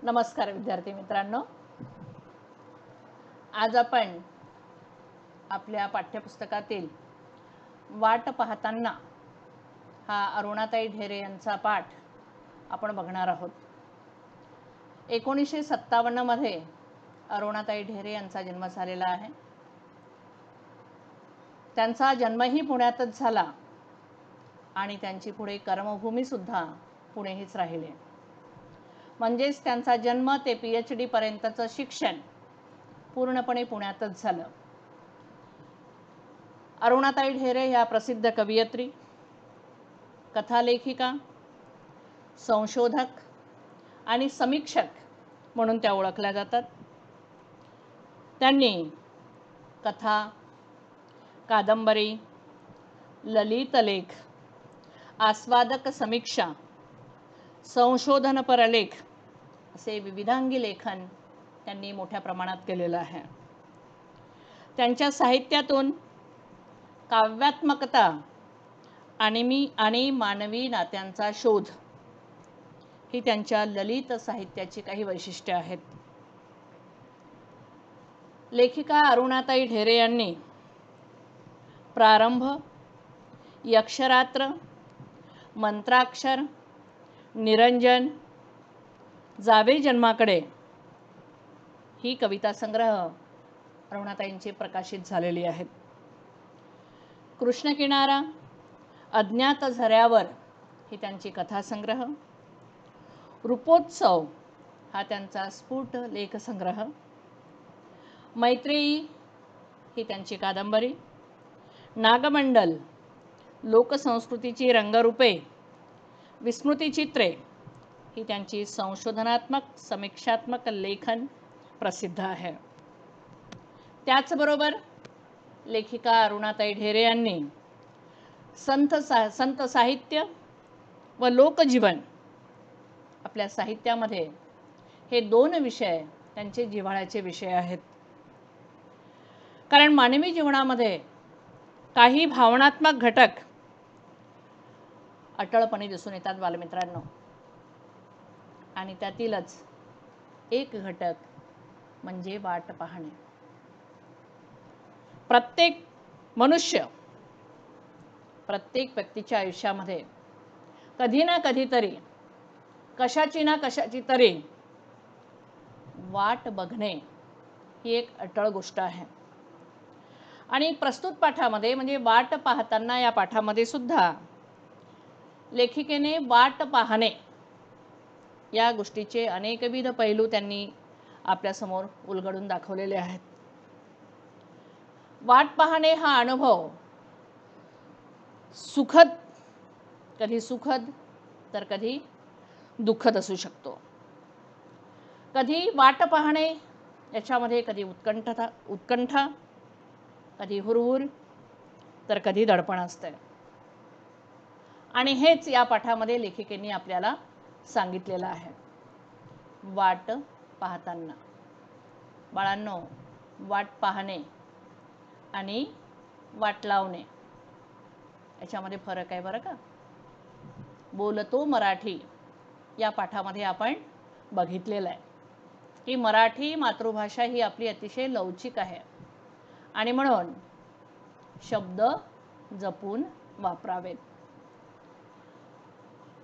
नमस्कार विद्यार्थी मित्रांनो, आज आपण आपल्या पाठ्यपुस्तकातील वाट पाहताना हा अरुणाताई ढेरे यांचा पाठ आपण बघणार आहोत। 1957 मध्ये अरुणाताई ढेरे यांचा जन्म झालेला आहे। त्यांचा जन्मही पुण्यातच झाला आणि त्यांची पुढे कर्मभूमी सुद्धा पुणे हीच राहिली। म्हणजेच त्यांचा जन्म ते PhD पर्यंतचं शिक्षण पूर्णपणे पुण्यातच झालं। अरुणाताई ढेरे ह्या प्रसिद्ध कवयित्री, कथालेखिका, संशोधक आणि समीक्षक म्हणून त्या ओळखल्या जातात। त्यांनी कथा, कादंबरी, ललितलेख, आस्वादक समीक्षा, संशोधनपर लेख असे विविधांगी लेखन त्यांनी मोठ्या प्रमाणात केलेलं आहे। त्यांच्या साहित्यातून काव्यात्मकता आणि मानवी नात्यांचा शोध ही त्यांच्या ललित साहित्याची काही वैशिष्ट्ये आहेत। लेखिका अरुणाताई ढेरे यांनी प्रारंभ, यक्षरात्र, मंत्राक्षर, निरंजन, जावे जन्माकडे ही कविता संग्रह अरुणाताईंची प्रकाशित झालेली आहेत। कृष्णकिनारा, अज्ञात झऱ्यावर ही त्यांची कथासंग्रह, रूपोत्सव हा त्यांचा स्फुट लेखसंग्रह, मैत्रेयी ही त्यांची कादंबरी, नागमंडल, लोकसंस्कृतीची रंगरूपे, विस्मृतिचित्रे ही त्यांची संशोधनात्मक समीक्षात्मक लेखन प्रसिद्ध आहे। त्याचबरोबर लेखिका अरुणाताई ढेरे यांनी संत साहित्य व लोकजीवन आपल्या साहित्यामध्ये हे दोन विषय त्यांचे जिव्हाळ्याचे विषय आहेत। कारण मानवी जीवनामध्ये काही भावनात्मक घटक अटळपणे दिसून येतात बालमित्रांनो, आणि त्यातीलच एक घटक म्हणजे वाट पाहणे। प्रत्येक मनुष्य, प्रत्येक व्यक्तीच्या आयुष्यामध्ये कधी ना कधीतरी कशाची ना कशाची तरी वाट बघणे ही एक अटळ गोष्ट आहे। आणि प्रस्तुत पाठामध्ये म्हणजे वाट पाहताना या पाठामध्ये सुद्धा लेखिकेने वाट पाहणे या गोष्टीचे अनेकविध पैलू त्यांनी आपल्यासमोर उलगडून दाखवलेले आहेत। वाट पाहणे हा अनुभव कधी सुखद तर कधी दुःखद असू शकतो। कधी वाट पाहणे याच्यामध्ये कधी उत्कंठा, कधी हुरहुर तर कधी दडपण असते। आणि हेच या पाठामध्ये लेखिकेने आपल्याला सांगितलेलं आहे। वाट पाहताना बाळांनो, वाट पाहणे आणि वाट लावणे याच्यामध्ये फरक आहे बरं का। बोलतो मराठी या पाठामध्ये आपण बघितलेलं आहे की मराठी मातृभाषा ही आपली अतिशय लवचिक आहे आणि म्हणून शब्द जपून वापरावेत।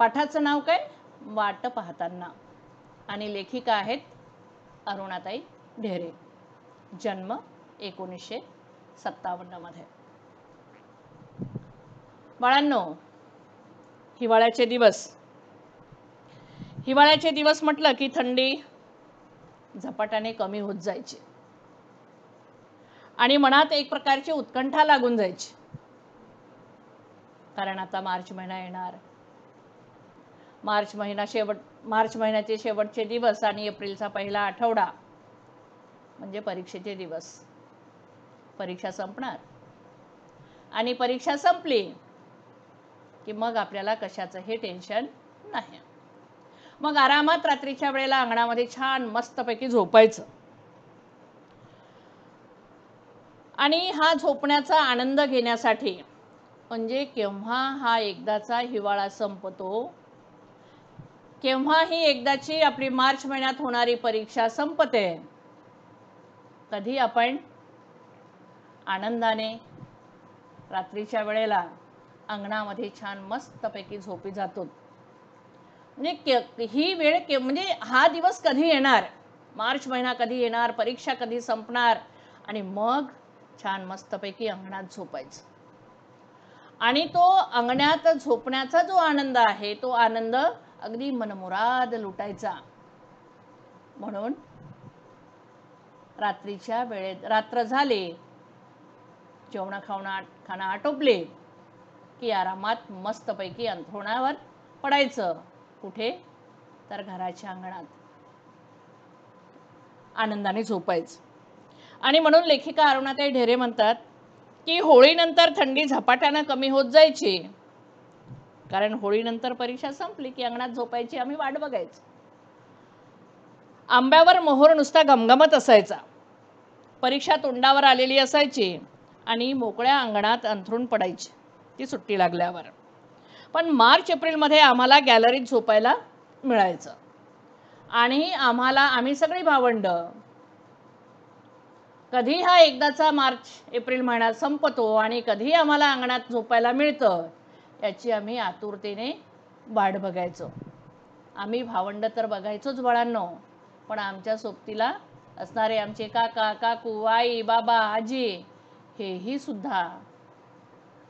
पाठाचं नाव काय? वाट पाहताना, आणि लेखिका आहेत अरुणाताई ढेरे। जन्म 1957 मध्ये। बाळांनो, हिवाळ्याचे दिवस म्हटलं की थंडी झपाट्याने कमी होत जायची आणि मनात एक प्रकारची उत्कंठा लागून जायची, कारण आता मार्च महिना येणार। मार्च महिन्याचे शेवटचे दिवस आणि एप्रिलचा पहिला आठवडा म्हणजे परीक्षेचे दिवस। परीक्षा संपणार आणि परीक्षा संपली की मग आपल्याला कशाचं हे टेन्शन नाही। मग आरामात रात्रीच्या वेळेला अंगणामध्ये छान मस्तपैकी झोपायचं आणि हा झोपण्याचा आनंद घेण्यासाठी म्हणजे केव्हा हा एकदाचा हिवाळा संपतो केव्हाही एकदाची आपली मार्च महिन्यात होणारी परीक्षा संपते, कधी आपण आनंदाने रात्रीच्या वेळेला अंगणामध्ये छान मस्तपैकी झोपी जातो. म्हणजे ही वेळ म्हणजे हा दिवस कधी येणार, मार्च महिना कधी येणार, परीक्षा कधी संपणार, आणि मग छान मस्तपैकी अंगणात झोपायचं. आणि तो अंगणात झोपण्याचा जो आनंद आहे, तो आनंद अगदी मनमुराद लुटायचा. म्हणून रात्रीच्या वेळेत, रात्र झाले, जेवण खाणं आटोपले की आरामात मस्तपैकी अंथरुणावर पडायचं. कुठे? तर घराच्या अंगणात आनंदाने झोपायचं. आणि म्हणून लेखिका अरुणाताई ढेरे म्हणतात की होळीनंतर थंडी झपाट्यानं कमी होत जायची, कारण होळीनंतर परीक्षा संपली की अंगणात झोपायची आम्ही वाट बघायचो. आंब्यावर मोहोर नुसता घमघमत असायचा, परीक्षा तोंडावर आलेली असायची आणि मोकळ्या अंगणात अंथरूण पडायची ती सुट्टी लागल्यावर. पण मार्च एप्रिलमध्ये आम्हाला गॅलरीत झोपायला मिळायचं. आणि आम्ही सगळी भावंड कधी हा एकदाचा मार्च एप्रिल महिना संपतो आणि कधी आम्हाला अंगणात झोपायला मिळतं, याची आम्ही आतुरतेने वाट बघायचो. आम्ही भावंड तर बघायचोच बाळांनो, पण आमच्या सोबतीला असणारे आमचे काका काकू, आई बाबा, आजी, हेही सुद्धा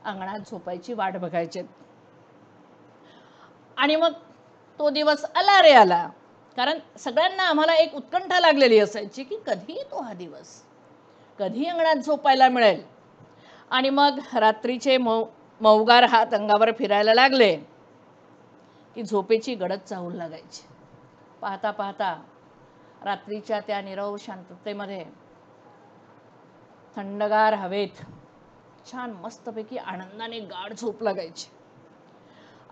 अंगणात झोपायची वाट बघायचे. आणि मग तो दिवस आला रे आला, कारण सगळ्यांना आम्हाला एक उत्कंठा लागलेली असायची की कधी येतो हा दिवस, कधी अंगणात झोपायला मिळेल. आणि मग रात्रीचे मौगार हात अंगावर फिरायला लागले की झोपेची गडद चाहूल लागायची. पाहता पाहता रात्रीच्या त्या नीरव शांततेमध्ये थंडगार हवेत छान मस्तपैकी आनंदाने गाढ झोप लागायची.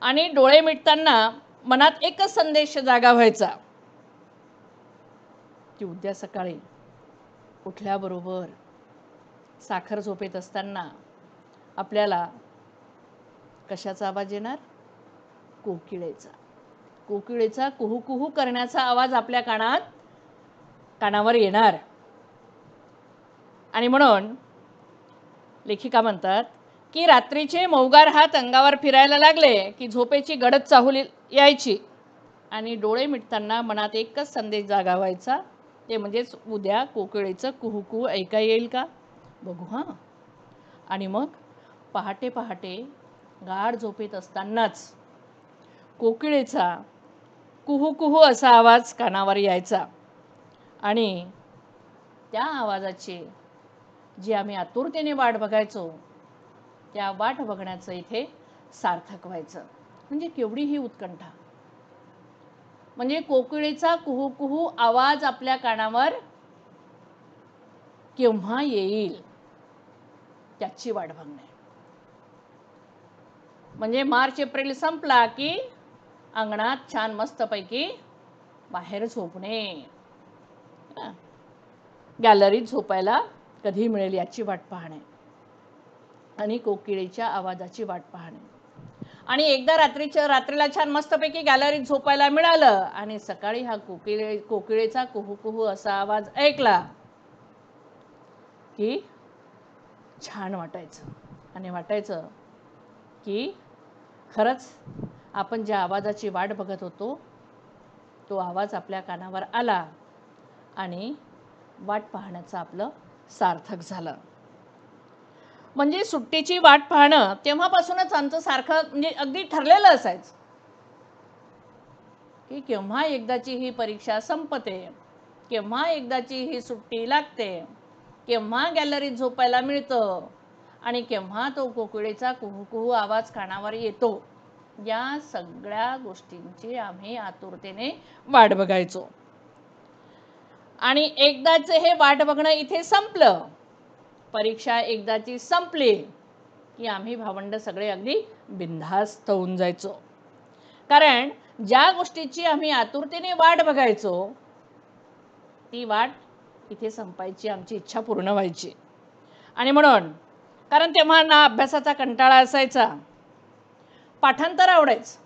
आणि डोळे मिटताना मनात एकच संदेश जागा व्हायचा की उद्या सकाळी उठल्याबरोबर साखर झोपेत असताना आपल्याला कशाचा आवाज येणार? कोकिळेचा. कोकिळेचा कुहू कुहू करण्याचा आवाज आपल्या कानावर येणार. आणि म्हणून लेखिका म्हणतात की रात्रीचे मौगार हात अंगावर फिरायला लागले की झोपेची गडद चाहूल यायची आणि डोळे मिटताना मनात एकच संदेश जागा व्हायचा, ते म्हणजेच उद्या कोकिळेचं कुहू कुहू ऐका येईल का बघू. हां. आणि मग पहाटे पहाटे गाढ झोपेत असतानाच कोकिळेचा कुहू कुहू असा आवाज कानावर यायचा आणि त्या आवाजाची जी आम्ही आतुरतेने वाट बघायचो, त्या वाट बघण्याचं इथे सार्थक व्हायचं. म्हणजे केवढी ही उत्कंठा, म्हणजे कोकिळेचा कुहू कुहू आवाज आपल्या कानावर केव्हा येईल त्याची वाट बघणे. म्हणजे मार्च एप्रिल संपला की अंगणात छान मस्तपैकी बाहेर झोपणे, गॅलरीत झोपायला कधी मिळेल याची वाट पाहणे आणि कोकिळेच्या आवाजाची वाट पाहणे. आणि एकदा रात्रीला छान मस्तपैकी गॅलरीत झोपायला मिळालं आणि सकाळी हा कोकिळेचा कुहू कुहू असा आवाज ऐकला की छान वाटायचं. आणि वाटायचं की खरंच आपण ज्या आवाजाची वाट बघत होतो तो आवाज आपल्या कानावर आला आणि वाट पाहण्याचं आपलं सार्थक झालं. म्हणजे सुट्टीची वाट पाहणं तेव्हापासूनच आमचं सारखं म्हणजे अगदी ठरलेलं असायचं की केव्हा एकदाची ही परीक्षा संपते, केव्हा एकदाची ही सुट्टी लागते, केव्हा गॅलरीत झोपायला मिळतं आणि केव्हा तो कोकिळेचा कुहू कुहू आवाज कानावर येतो. या सगळ्या गोष्टींची आम्ही आतुरतेने वाट बघायचो. आणि एकदाचे हे वाट बघणं इथे संपलं, परीक्षा एकदाची संपली की आम्ही भावंड सगळे अगदी बिनधास्त होऊन जायचो. कारण ज्या गोष्टीची आम्ही आतुरतेने वाट बघायचो ती वाट इथे संपायची, आमची इच्छा पूर्ण व्हायची. आणि म्हणून कारण तेव्हा ना अभ्यासाचा कंटाळा असायचा, पाठांतर आवडायचं.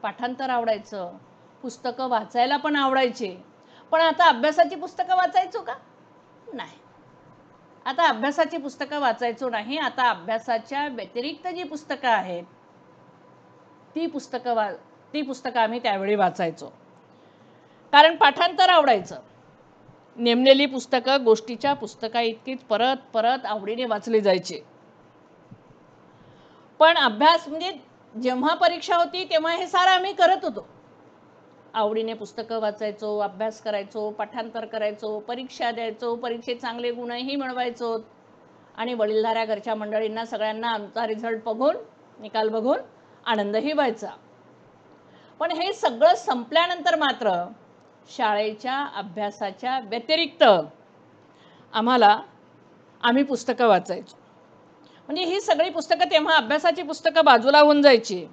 पाठांतर आवडायचं, पुस्तकं वाचायला पण आवडायचे. पण आता अभ्यासाची पुस्तकं वाचायचो का? नाही. आता अभ्यासाची पुस्तकं वाचायचो नाही. आता अभ्यासाच्या व्यतिरिक्त जी पुस्तकं आहेत ती पुस्तकं आम्ही त्यावेळी वाचायचो. कारण पाठांतर आवडायचं. नेमलेली पुस्तकं गोष्टीच्या पुस्तका इतकीच परत परत आवडीने वाचली जायची. पण अभ्यास म्हणजे जेव्हा परीक्षा होती तेव्हा हे सारं आम्ही करत होतो. आवडीने पुस्तकं वाचायचो, अभ्यास करायचो, पाठांतर करायचो, परीक्षा द्यायचो, परीक्षेत चांगले गुणही मिळवायचो आणि वडीलधाऱ्या घरच्या मंडळींना सगळ्यांना आमचा रिझल्ट बघून, निकाल बघून आनंदही व्हायचा. पण हे सगळं संपल्यानंतर मात्र शाळेच्या अभ्यासाच्या व्यतिरिक्त आम्ही पुस्तकं वाचायचो. म्हणजे ही सगळी पुस्तकं तेव्हा अभ्यासाची पुस्तकं बाजूला होऊन जायची.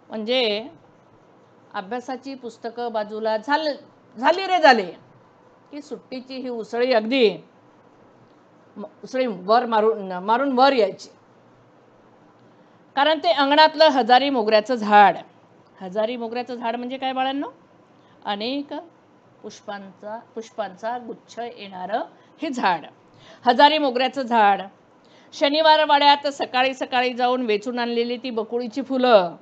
म्हणजे अभ्यासाची पुस्तकं बाजूला झाली की सुट्टीची ही उसळी अगदी उसळी मारून वर यायची. कारण ते अंगणातलं हजारी मोगऱ्याचं झाड. हजारी मोगऱ्याचं झाड म्हणजे काय बाळांनो? अनेक पुष्पांचा गुच्छ येणारं हे झाड. हजारी मोगऱ्याचं झाड. शनिवार वाड्यात सकाळी सकाळी जाऊन वेचून आणलेली ती बकुळीची फुलं,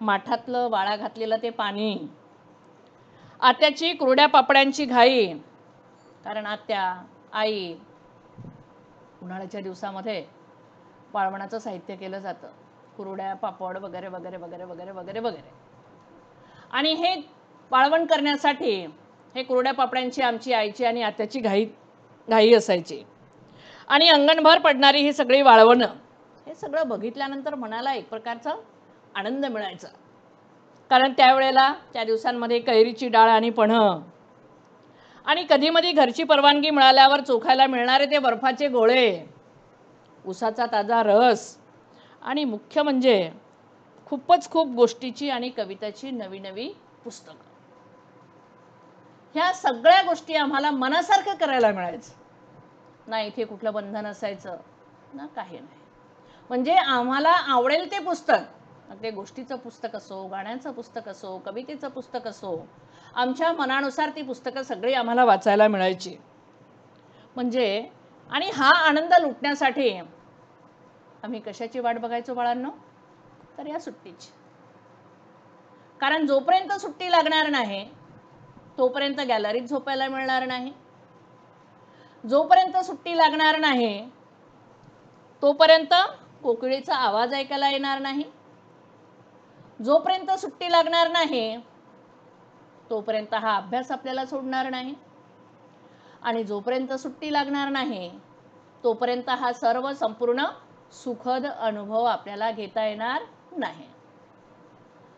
माठातलं वाळा घातलेलं ते पाणी, आत्याची कुरड्या पापड्यांची घाई. कारण आई उन्हाळ्याच्या दिवसामध्ये वाळवणाचं साहित्य केलं जातं, कुरड्या पापड वगैरे वगैरे वगैरे वगैरे वगैरे वगैरे. आणि हे वाळवण करण्यासाठी हे कुरड्या पापड्यांची आमची आईची आणि आत्याची घाई असायची. आणि अंगणभर पडणारी ही सगळी वाळवणं, हे सगळं बघितल्यानंतर मनाला एक प्रकारचा आनंद मिळायचा. कारण त्यावेळेला त्या दिवसांमध्ये कैरीची डाळ आणि पन्हं आणि कधीमधी घरची परवानगी मिळाल्यावर चोखायला मिळणारे ते बर्फाचे गोळे, उसाचा ताजा रस आणि मुख्य म्हणजे खूप गोष्टीची आणि कविताची नवी नवी पुस्तकं. ह्या सगळ्या गोष्टी आम्हाला मनासारखं करायला मिळायचं. ना इथे कुठलं बंधन असायचं ना काही नाही. म्हणजे आम्हाला आवडेल ते पुस्तक, ते गोष्टीचं पुस्तक असो, गाण्याचं पुस्तक असो, कवितेचं पुस्तक असो, आमच्या मनानुसार ती पुस्तकं सगळी आम्हाला वाचायला मिळायची. म्हणजे आणि हा आनंद लुटण्यासाठी आम्ही कशाची वाट बघायचो बाळांनो? तर या सुट्टीची. कारण जोपर्यंत सुट्टी लागणार नाही तोपर्यंत गॅलरीत झोपायला मिळणार नाही. जोपर्यंत सुट्टी लागणार नाही तोपर्यंत कोकिळेचा आवाज ऐकायला येणार नाही. जोपर्यंत सुट्टी लागणार नाही तोपर्यंत हा अभ्यास आपल्याला सोडणार नाही. आणि जोपर्यंत सुट्टी लागणार नाही तोपर्यंत हा सर्व संपूर्ण सुखद अनुभव आपल्याला घेता येणार नाही.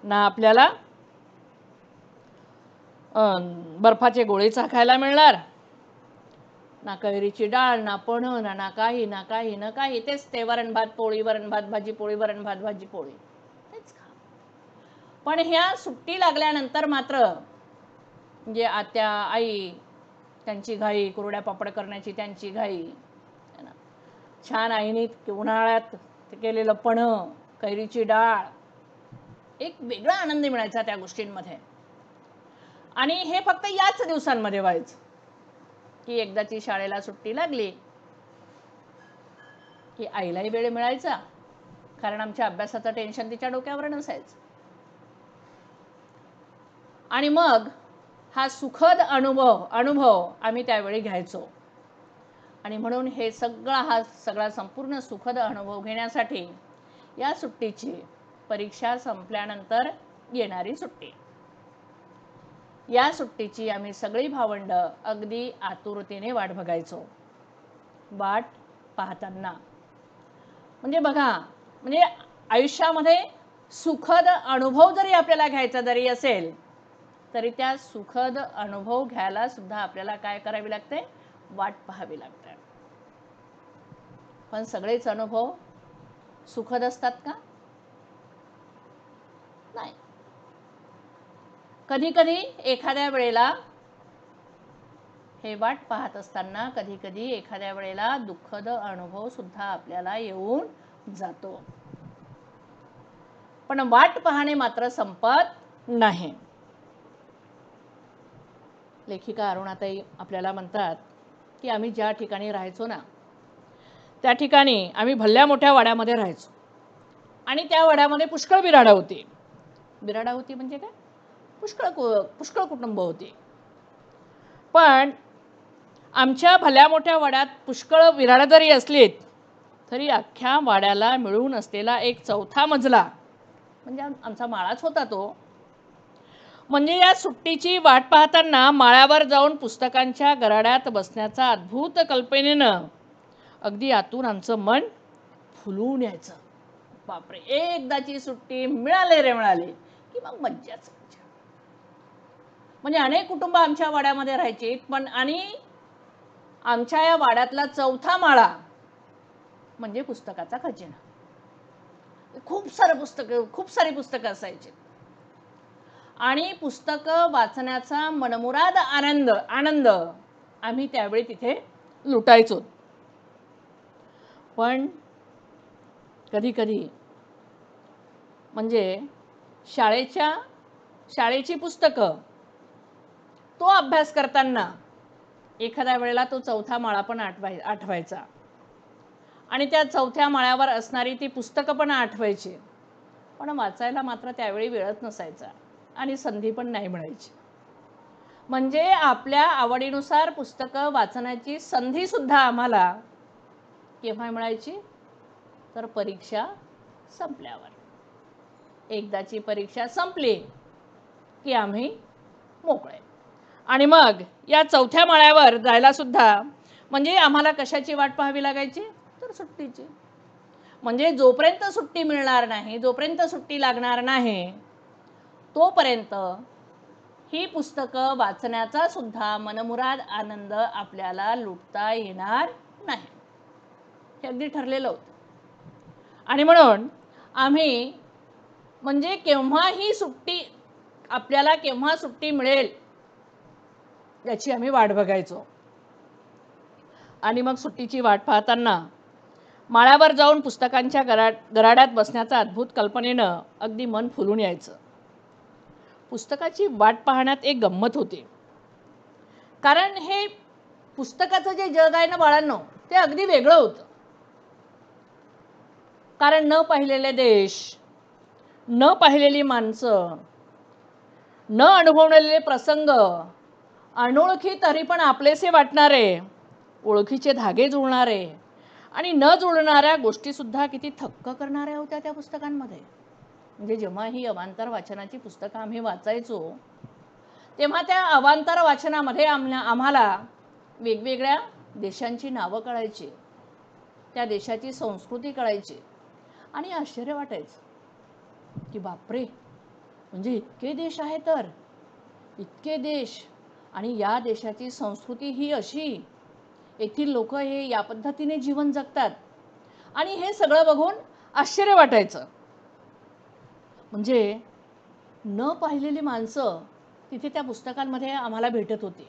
ना आपल्याला बर्फाचे गोळे चाखायला मिळणार, ना कैरीची डाळ, ना पन्हं, ना काही. तेच ते वरण भात पोळी, वरण भात भाजी पोळी, वरण भात भाजी पोळी, तेच खा. पण ह्या सुट्टी लागल्यानंतर मात्र म्हणजे आत्या आई त्यांची घाई, कुरड्या पापड करण्याची त्यांची घाई, छान आईने उन्हाळ्यात केलेलं पन्हं, कैरीची डाळ, एक वेगळा आनंद मिळायचा त्या गोष्टींमध्ये. आणि हे फक्त याच दिवसांमध्ये व्हायचं की एकदाची शाळेला सुट्टी लागली की आईलाही वेळ मिळायचा, कारण आमच्या अभ्यासाचं टेन्शन तिच्या डोक्यावर नसायचं. आणि मग हा सुखद अनुभव आम्ही त्यावेळी घ्यायचो. आणि म्हणून हा सगळा संपूर्ण सुखद अनुभव घेण्यासाठी या सुट्टीची, परीक्षा संपल्यानंतर येणारी सुट्टी, या सुट्टीची आम्ही सगळी भावंड अगदी आतुरतेने वाट बघायचो. वाट पाहताना म्हणजे बघा, म्हणजे आयुष्यामध्ये सुखद अनुभव जरी आपल्याला घ्यायचा जरी असेल तरी त्या सुखद अनुभव घ्यायला सुद्धा आपल्याला काय करावी लागते? वाट पाहावी लागते. पण सगळेच अनुभव सुखद असतात का? नाही. कधी कधी एखाद्या वेळेला हे वाट पाहत असताना कधी कधी एखाद्या वेळेला दुःखद अनुभव सुद्धा आपल्याला येऊन जातो. पण वाट पाहणे मात्र संपत नाही. लेखिका अरुणाताई आपल्याला म्हणतात की आम्ही ज्या ठिकाणी राहायचो ना, त्या ठिकाणी आम्ही भल्या मोठ्या वाड्यामध्ये राहायचो आणि त्या वाड्यामध्ये पुष्कळ बिराडा होती. बिराडा होती म्हणजे काय, पुष्कळ कुटुंब होती. पण आमच्या भल्या मोठ्या वाड्यात पुष्कळ बिराडा जरी असलीत तरी अख्ख्या वाड्याला मिळून असलेला एक चौथा मजला म्हणजे आमचा माळाच होता तो. म्हणजे या सुट्टीची वाट पाहताना माळ्यावर जाऊन पुस्तकांच्या गराड्यात बसण्याचा अद्भुत कल्पनेनं अगदी आतून आमचं मन फुलून यायचं. बापरे, एकदाची सुट्टी मिळाली रे मिळाली की मग मज्जाच मज्जा. म्हणजे अनेक कुटुंब आमच्या वाड्यामध्ये राहायची, पण आणि आमच्या या वाड्यातला चौथा माळा म्हणजे पुस्तकाचा खजिना. खूप सारी पुस्तकं असायची आणि पुस्तकं वाचण्याचा मनमुराद आनंद आम्ही त्यावेळी तिथे लुटायचो. पण कधी कधी म्हणजे शाळेची पुस्तकं तो अभ्यास करताना एखाद्या वेळेला तो चौथा माळा पण आठवायचा आणि त्या चौथ्या माळ्यावर असणारी ती पुस्तकं पण आठवायची, पण वाचायला मात्र त्यावेळी वेळच नसायचा आणि संधी पण नाही मिळायची. म्हणजे आपल्या आवडीनुसार पुस्तकं वाचण्याची संधी सुद्धा आम्हाला केव्हा मिळायची, तर परीक्षा संपल्यावर. एकदाची परीक्षा संपली की आम्ही मोकळे. आणि मग या चौथ्या माळ्यावर जायला सुद्धा म्हणजे आम्हाला कशाची वाट पाहावी लागायची, तर सुट्टीची. म्हणजे जोपर्यंत सुट्टी मिळणार नाही, जोपर्यंत सुट्टी लागणार नाही, तोपर्यंत ही पुस्तकं वाचण्याचा सुद्धा मनमुराद आनंद आपल्याला लुटता येणार नाही. हे अगदी ठरलेलं होतं. आणि म्हणून आम्ही म्हणजे आपल्याला केव्हा सुट्टी मिळेल याची आम्ही वाट बघायचो. आणि मग सुट्टीची वाट पाहताना माळ्यावर जाऊन पुस्तकांच्या गराड्यात बसण्याचा अद्भुत कल्पनेनं अगदी मन फुलून यायचं. पुस्तकाची वाट पाहण्यात एक गंमत होती, कारण हे पुस्तकाचं जे जग आहे ना बाळांनो, ते अगदी वेगळं होतं. कारण न पाहिलेले देश, न पाहिलेली माणसं, न अनुभवलेले प्रसंग, अनोळखी तरी पण आपलेसे वाटणारे, ओळखीचे धागे जुळणारे आणि न जुळणाऱ्या गोष्टीसुद्धा किती थक्क करणाऱ्या होत्या त्या पुस्तकांमध्ये. म्हणजे जेव्हा ही अवांतर वाचनाची पुस्तकं आम्ही वाचायचो, तेव्हा त्या अवांतर वाचनामध्ये आम्हाला वेगवेगळ्या देशांची नावं कळायची, त्या देशाची संस्कृती कळायची आणि आश्चर्य वाटायचं की बापरे, म्हणजे इतके देश आहे, तर इतके देश आणि या देशाची संस्कृती ही अशी, येथील लोक हे या पद्धतीने जीवन जगतात आणि हे सगळं बघून आश्चर्य वाटायचं. म्हणजे न पाहिलेली माणसं तिथे त्या पुस्तकांमध्ये आम्हाला भेटत होती.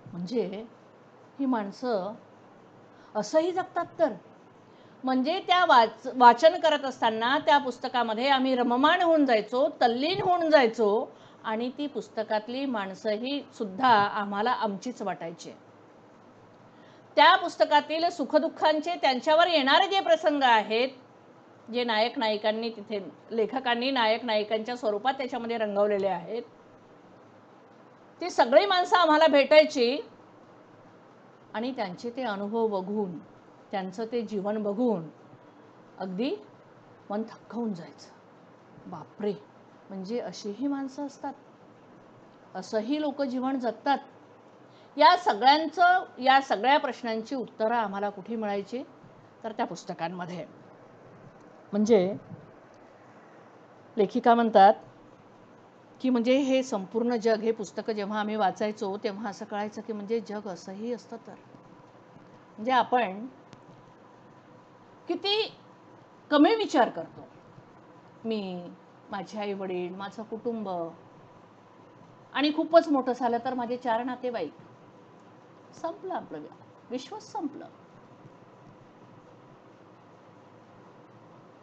म्हणजे ही माणसं असंही जगतात तर. म्हणजे त्या वाचन करत असताना त्या पुस्तकामध्ये आम्ही रममाण होऊन जायचो, तल्लीन होऊन जायचो आणि ती पुस्तकातली माणसंही सुद्धा आम्हाला आमचीच वाटायची. त्या पुस्तकातील सुखदुःखांचे, त्यांच्यावर येणारे जे प्रसंग आहेत, जे नायक नायिकांनी तिथे लेखकांनी नायक नायिकांच्या स्वरूपात त्याच्यामध्ये रंगवलेले आहेत, ती सगळी माणसं आम्हाला भेटायची आणि त्यांचे ते अनुभव बघून, त्यांचं ते जीवन बघून अगदी मन थक्क होऊन जायचं. बापरे, म्हणजे अशीही माणसं असतात, असंही लोक जीवन जगतात. या सगळ्या प्रश्नांची उत्तरं आम्हाला कुठे मिळायची, तर त्या पुस्तकांमध्ये. म्हणजे लेखिका म्हणतात की म्हणजे हे संपूर्ण जग, हे पुस्तकं जेव्हा आम्ही वाचायचो तेव्हा असं कळायचं की म्हणजे जग असंही असतं तर. म्हणजे आपण किती कमी विचार करतो. मी, माझे आई वडील, माझं कुटुंब आणि खूपच मोठं झालं तर माझे 4 नातेवाईक. संपलं आपलं विश्वच संपलं.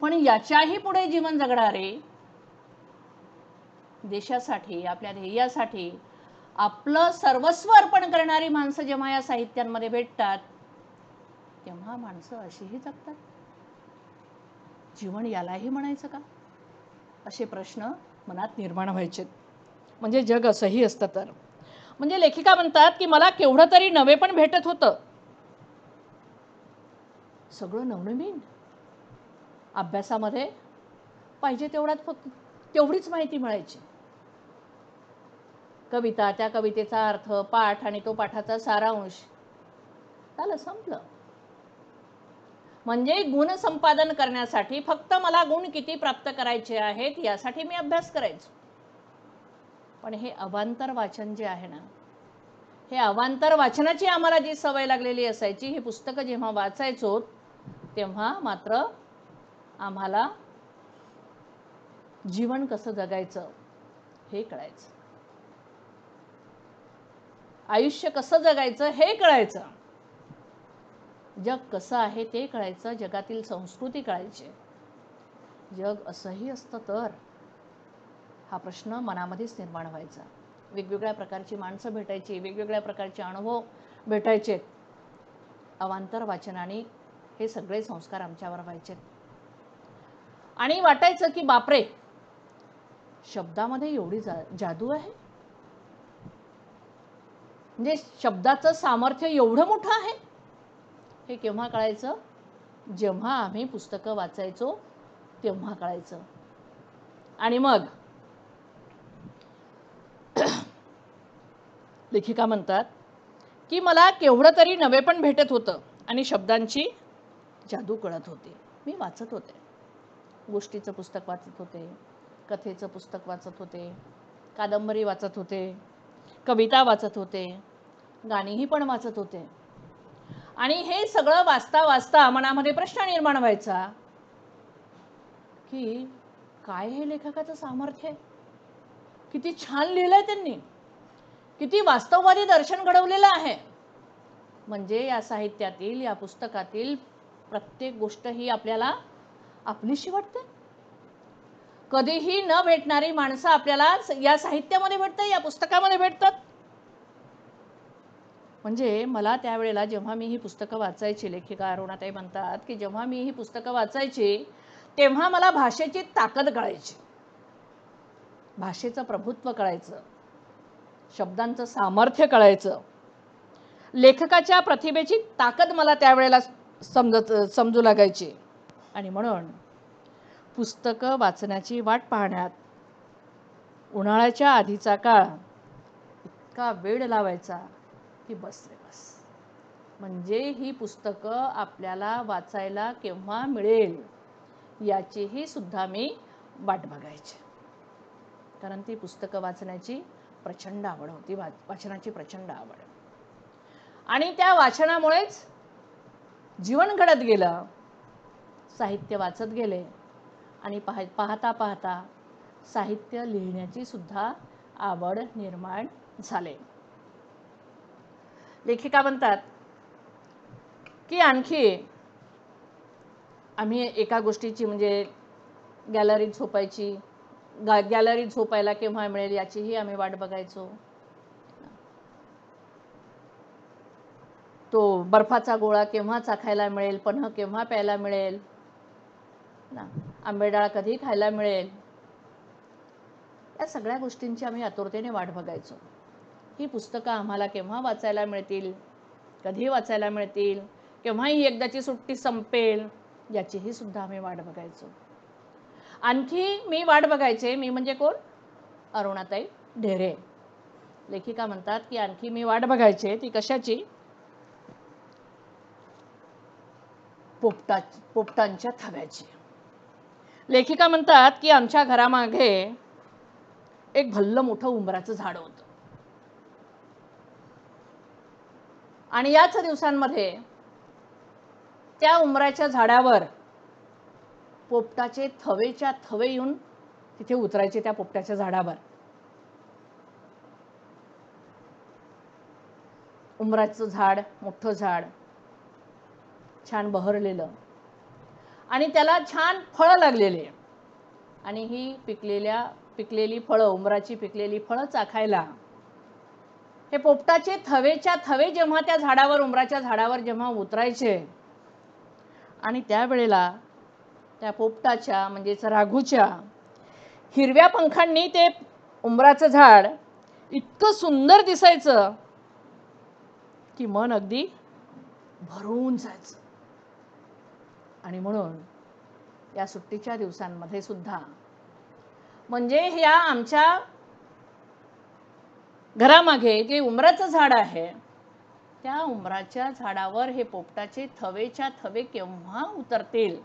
पण याच्याही पुढे जीवन जगणारे, देशासाठी, आपल्या ध्येयासाठी आपलं सर्वस्व अर्पण करणारी माणसं जेव्हा या साहित्यांमध्ये भेटतात, तेव्हा माणसं अशीही जगतात. जीवन यालाही म्हणायचं का, असे प्रश्न मनात निर्माण व्हायचे. म्हणजे जग असंही असतं तर. म्हणजे लेखिका म्हणतात की मला केवढं तरी नवे पण भेटत होतं, सगळं नवनवीन. अभ्यासामध्ये पाहिजे तेवढीच माहिती मिळायची. कविता, त्या कवितेचा अर्थ, पाठ आणि तो पाठाचा सारांश, त्याला संपलं. म्हणजे गुण संपादन करण्यासाठी फक्त मला गुण किती प्राप्त करायचे आहेत यासाठी मी अभ्यास करायचो. पण हे अवांतर वाचन जे आहे ना, हे अवांतर वाचनाची आम्हाला जी सवय लागलेली असायची, ही पुस्तकं जेव्हा वाचायचो तेव्हा मात्र आम्हाला जीवन कसं जगायचं हे कळायचं, आयुष्य कसं जगायचं हे कळायचं, जग कसं आहे ते कळायचं, जगातील संस्कृती कळायची. जग असंही असतं तर, हा प्रश्न मनामध्येच निर्माण व्हायचा. वेगवेगळ्या प्रकारची माणसं भेटायची, वेगवेगळ्या प्रकारचे अनुभव भेटायचे. अवांतर वाचनाने हे सगळे संस्कार आमच्यावर व्हायचे. आणि वाटायचं की बापरे, शब्दामध्ये एवढी जादू आहे, म्हणजे शब्दाचं सामर्थ्य एवढं मोठं आहे. हे केव्हा कळायचं, जेव्हा आम्ही पुस्तकं वाचायचो तेव्हा कळायचं. आणि मग लेखिका म्हणतात की मला केवढं तरी नवे पण भेटत होतं आणि शब्दांची जादू कळत होती. मी वाचत होते, गोष्टीचं पुस्तक वाचत होते, कथेचं पुस्तक वाचत होते, कादंबरी वाचत होते, कविता वाचत होते, गाणीही पण वाचत होते. आणि हे सगळं वाचता वाचता मनामध्ये प्रश्न निर्माण व्हायचा की काय हे लेखकाचं सामर्थ्य आहे, किती छान लिहिलंय त्यांनी, किती वास्तववादी दर्शन घडवलेलं आहे. म्हणजे या साहित्यातील, या पुस्तकातील प्रत्येक गोष्ट ही आपल्याला आपलीशी वाटते. कधीही न भेटणारी माणसं आपल्याला या साहित्यामध्ये भेटतात, या पुस्तकामध्ये भेटतात. म्हणजे मला त्यावेळेला जेव्हा मी ही पुस्तकं वाचायची, लेखिका अरुणाताई म्हणतात की जेव्हा मी ही पुस्तकं वाचायची तेव्हा मला भाषेची ताकद कळायची, भाषेचं प्रभुत्व कळायचं, शब्दांचं सामर्थ्य कळायचं, लेखकाच्या प्रतिभेची ताकद मला त्यावेळेला समजू लागायची. आणि म्हणून पुस्तकं वाचण्याची वाट पाहण्यात उन्हाळ्याच्या आधीचा काळ इतका वेळ लावायचा की बस रे बस. म्हणजे ही पुस्तकं आपल्याला वाचायला केव्हा मिळेल याचीही सुद्धा मी वाट बघायची. कारण ती पुस्तकं वाचण्याची प्रचंड आवड होती, वाचनाची प्रचंड आवड. आणि त्या वाचनामुळेच जीवन घडत गेलं, साहित्य वाचत गेले आणि पाहता पाहता साहित्य लिहिण्याची सुद्धा आवड निर्माण झाली. लेखिका म्हणतात की आणखी आम्ही एका गोष्टीची म्हणजे गॅलरीत झोपायला केव्हा मिळेल याचीही आम्ही वाट बघायचो. तो बर्फाचा गोळा केव्हा चाखायला मिळेल, पन्ह केव्हा प्यायला मिळेल ना, आंबेडाळ कधी खायला मिळेल, या सगळ्या गोष्टींची आम्ही आतुरतेने वाट बघायचो. ही पुस्तकं आम्हाला केव्हा वाचायला मिळतील, कधी वाचायला मिळतील, केव्हा ही एकदाची सुट्टी संपेल याचीही सुद्धा आम्ही वाट बघायचो. आणखी मी वाट बघायचे, मी म्हणजे कोण, अरुणाताई ढेरे. लेखिका म्हणतात की आणखी मी वाट बघायचे, ती कशाची, पोपटांच्या थव्याची. लेखिका म्हणतात की आमच्या घरामागे एक भल्लं मोठं उंबराचं झाड होतं आणि याच दिवसांमध्ये त्या उंबराच्या झाडावर पोपटाचे थवेच्या थवे येऊन तिथे उतरायचे. त्या पोपटाच्या झाडावर उंबराचं झाड, मोठं झाड, छान बहरलेलं, आणि त्याला छान फळं लागलेली, आणि ही पिकलेली फळं, उंबराची पिकलेली फळं चाखायला हे पोपटाचे थवेच्या थवे जेव्हा त्या झाडावर, उंबराच्या झाडावर जेव्हा उतरायचे, आणि त्यावेळेला त्या पोपटाच्या म्हणजेच राघूच्या हिरव्या पंखांनी ते उंबराचं झाड इतकं सुंदर दिसायचं की मन अगदी भरून जायचं. आणि म्हणून या सुट्टीच्या दिवसांमध्ये सुद्धा, म्हणजे ह्या आमच्या घरामागे जे उंबराचं झाड आहे, त्या उंबराच्या झाडावर हे पोपटाचे थवेच्या थवे केव्हा उतरतील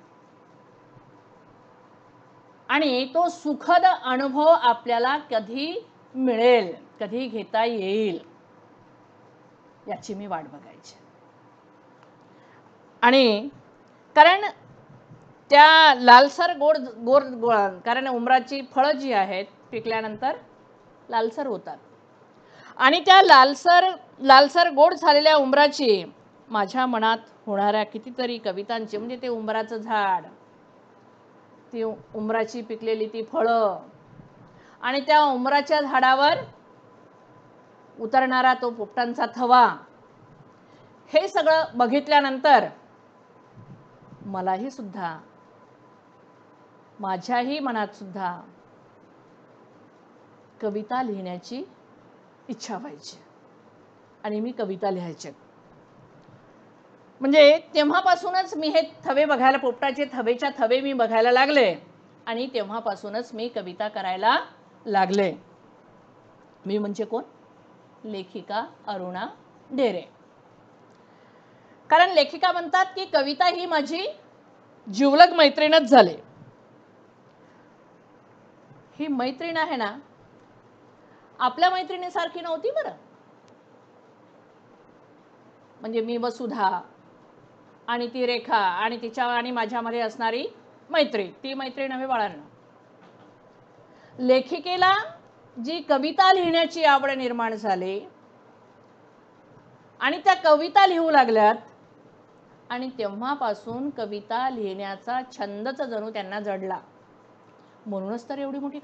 आणि तो सुखद अनुभव आपल्याला कधी मिळेल, कधी घेता येईल, याची मी वाट बघायची. आणि कारण त्या लालसर गोड कारण उंबराची फळं जी आहेत पिकल्यानंतर लालसर होतात, आणि त्या लालसर गोड झालेल्या उंबराची माझ्या मनात होणाऱ्या कितीतरी कवितांची, म्हणजे ते उंबराचं झाड, ती उंबराची पिकलेली ती फळं, आणि त्या उंबराच्या झाडावर उतरणारा तो पोपटांचा थवा, हे सगळं बघितल्यानंतर मलाही सुद्धा, माझ्याही मनात सुद्धा कविता लिहिण्याची इच्छा व्हायची, आणि मी कविता लिहायचे. म्हणजे तेव्हापासूनच मी हे थवे बघायला, पोपटाचे थवेच्या थवे मी बघायला लागले, आणि तेव्हापासूनच मी कविता करायला लागले. मी म्हणजे कोण? लेखिका अरुणा ढेरे. कारण लेखिका म्हणतात की कविता ही माझी जिवलग मैत्रीणच झाली. ही मैत्रीण आहे ना, आपल्या मैत्रिणीसारखी नव्हती बरं. म्हणजे मी वसुधा आणि ती रेखा आणि तिच्या आणि माझ्यामध्ये असणारी मैत्री, ती मैत्री नव्हे बाळांनो. लेखिकेला जी कविता लिहिण्याची आवड निर्माण झाली आणि त्या कविता लिहू लागल्यात, आणि तेव्हापासून कविता लिहिण्याचा छंदच जणू त्यांना जडला. म्हणूनच तर एवढी मोठी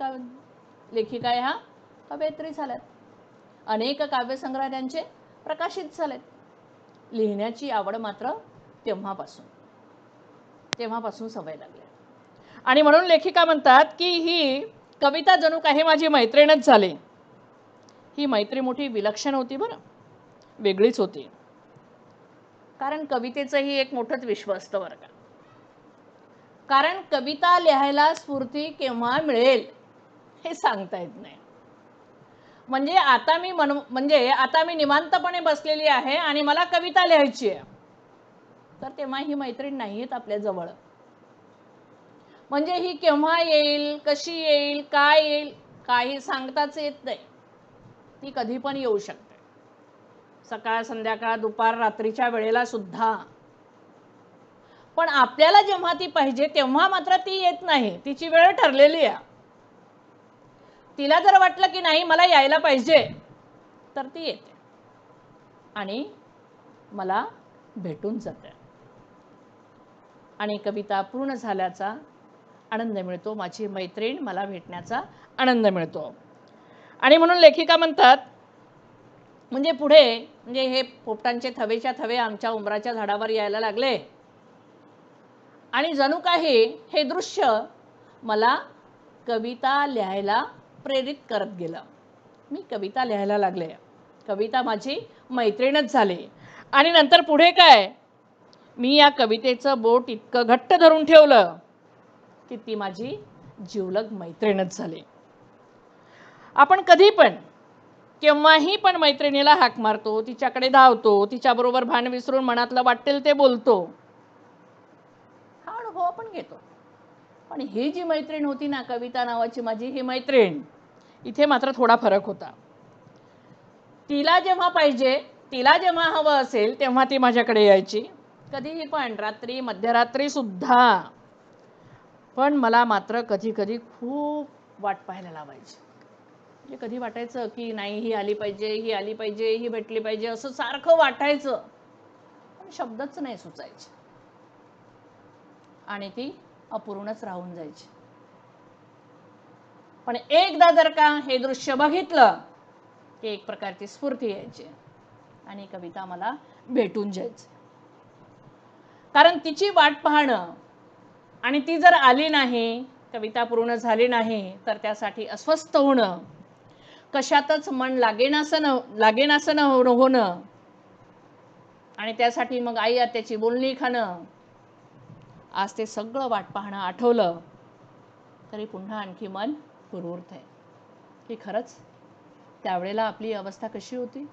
लेखिका ह्या कवयित्री झाल्यात. अनेक काव्यसंग्रह त्यांचे प्रकाशित झालेत. लिहिण्याची आवड मात्र तेव्हापासून सवय लागली. आणि म्हणून लेखिका म्हणतात की ही कविता जणू काही माझी मैत्रीणच झाली. ही मैत्री मोठी विलक्षण होती बरं, वेगळीच होती. कारण कवितेचंही एक मोठंच विश्व असतं बरं का. कारण कविता लिहायला स्फूर्ती केव्हा मिळेल हे सांगता येत नाही. म्हणजे आता मी निवांतपणे बसलेली आहे आणि मला कविता लिहायची आहे, तर तेव्हा ही मैत्रीण नाही येत आपल्या जवळ. म्हणजे ही केव्हा येईल, कशी येईल, काय येईल, काही सांगताच येत नाही. ती कधी पण येऊ शकते, सकाळ, संध्याकाळ, दुपार, रात्रीच्या वेळेला सुद्धा. पण आपल्याला जेव्हा ती पाहिजे तेव्हा मात्र ती येत नाही. तिची वेळ ठरलेली आहे. तिला जर वाटलं की नाही मला यायला पाहिजे, तर ती येते आणि मला भेटून जाते, आणि कविता पूर्ण झाल्याचा आनंद मिळतो. माझी मैत्रीण मला भेटण्याचा आनंद मिळतो. आणि म्हणून लेखिका म्हणतात, म्हणजे पुढे म्हणजे हे पोपटांचे थवेच्या थवे आमच्या उंबराच्या झाडावर यायला लागले, आणि जणू काही हे दृश्य मला कविता लिहायला प्रेरित करत गेलं. मी कविता लिहायला लागले. कविता माझी मैत्रीणच झाली. आणि नंतर पुढे काय, मी या कवितेचं बोट इतकं घट्ट धरून ठेवलं की ती माझी जिवलग मैत्रीणच झाली. आपण कधी पण केव्हाही पण मैत्रिणीला हाक मारतो, तिच्याकडे धावतो, तिच्याबरोबर भान विसरून मनातलं वाटेल ते बोलतो, हा अनुभव आपण घेतो. पण ही जी मैत्रीण होती ना, कविता नावाची माझी ही मैत्रीण, इथे मात्र थोडा फरक होता. तिला जेव्हा पाहिजे, तिला जेव्हा हवं असेल तेव्हा ती माझ्याकडे यायची, कधीही पण, रात्री, मध्यरात्री सुद्धा. पण मला मात्र कधी कधी खूप वाट पाहायला लावायची. म्हणजे कधी वाटायचं की नाही ही आली पाहिजे, ही आली पाहिजे, ही भेटली पाहिजे, असं सारखं वाटायचं, पण शब्दच नाही सुचायचे. आणि ती अपूर्णच राहून जायची. पण एकदा जर का हे दृश्य बघितलं की एक प्रकारची स्फूर्ती यायची आणि कविता मला भेटून जायची. कारण तिची वाट पाहणं आणि ती जर आली नाही, कविता पूर्ण झाली नाही, तर त्यासाठी अस्वस्थ होणं, कशातच मन लागेनासं होणं आणि त्यासाठी मग आई आत्याची बोलणी खाणं, आज ते सगळं वाट पाहणं आठवलं तरी पुन्हा आणखी मन हुरहुरतंय की खरंच त्यावेळेला आपली अवस्था कशी होती.